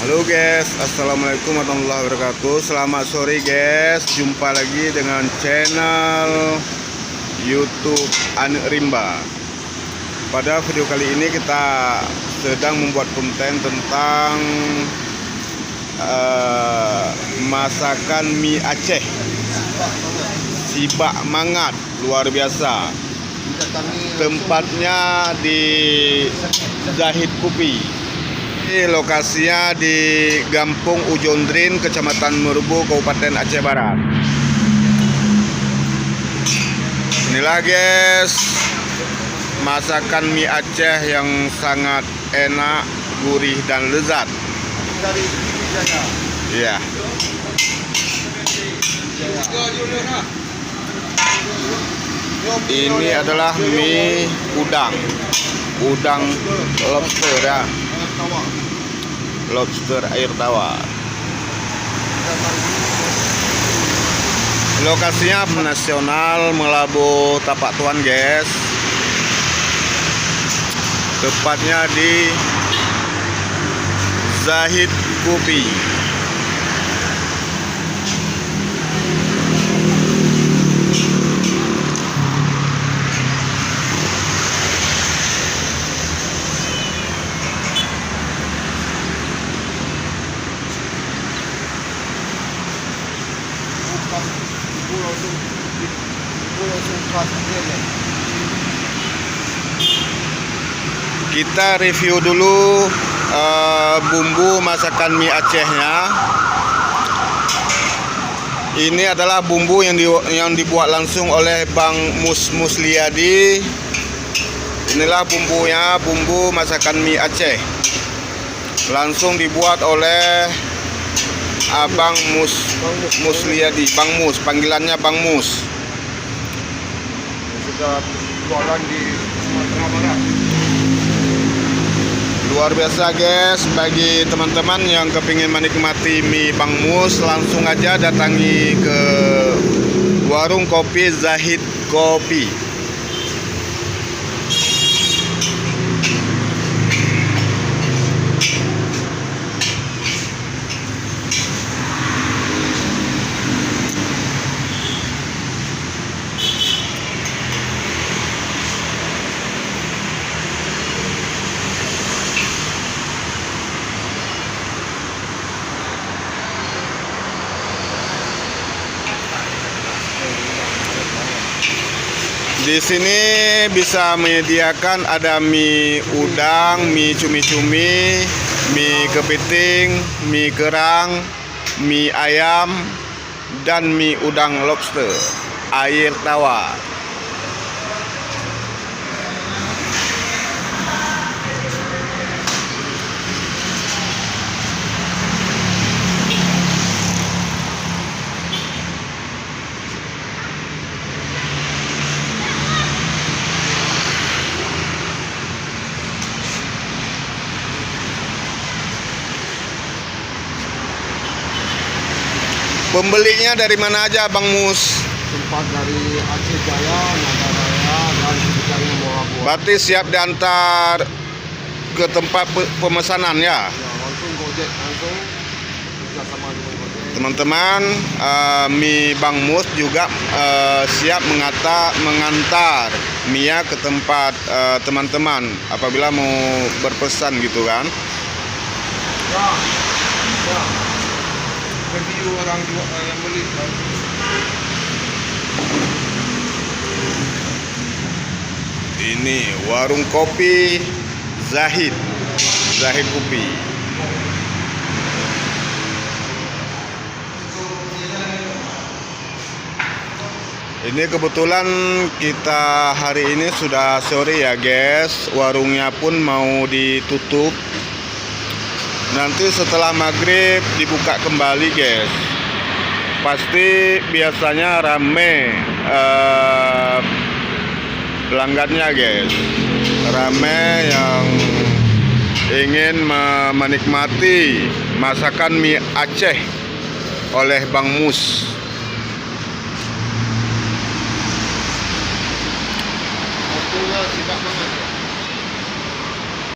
Halo guys, assalamualaikum warahmatullahi wabarakatuh. Selamat sore guys, jumpa lagi dengan channel YouTube Anik Rimba. Pada video kali ini kita sedang membuat konten tentang masakan mie Aceh. Sibak mangat, luar biasa. Tempatnya di Zahid Kopi. Lokasinya di Gampung Ujondrin, Kecamatan Merubu, Kabupaten Aceh Barat. Inilah guys, masakan mie Aceh yang sangat enak, gurih dan lezat. Iya. Ini adalah mie udang lobster ya. Lobster air tawar. Lokasinya nasional Melabu Tapak Tuan guys. Tepatnya di Zahid Kopi. Kita review dulu bumbu masakan mie Acehnya. Ini adalah bumbu yang dibuat langsung oleh Bang Musliadi. Inilah bumbunya, bumbu masakan mie Aceh. Langsung dibuat oleh Abang Musliadi, Bang Mus, panggilannya Bang Mus. Sudah jualan di Sumatera Barat. Luar biasa guys, bagi teman-teman yang kepingin menikmati mie Bang Mus, langsung aja datangi ke warung kopi Zahid Kopi. Di sini bisa menyediakan ada mie udang, mie cumi-cumi, mie kepiting, mie kerang, mie ayam, dan mie udang lobster air tawar. Pembelinya dari mana aja Bang Mus? Tempat dari Aceh Jaya, Nagaraya, dan sekitarnya Morabuah. Berarti siap diantar ke tempat pemesanan ya? Ya, langsung Gojek, langsung bisa sama dengan Gojek. Teman-teman, mie Bang Mus juga siap mengantar mie ke tempat teman-teman apabila mau berpesan gitu kan? Ya. Review orang yang beli. Ini warung kopi Zahid Kopi. Ini kebetulan kita hari ini sudah sore ya guys. Warungnya pun mau ditutup. Nanti setelah maghrib dibuka kembali guys. Pasti biasanya rame pelanggannya guys. Rame yang ingin menikmati masakan mie Aceh oleh Bang Mus. Waktunya tidak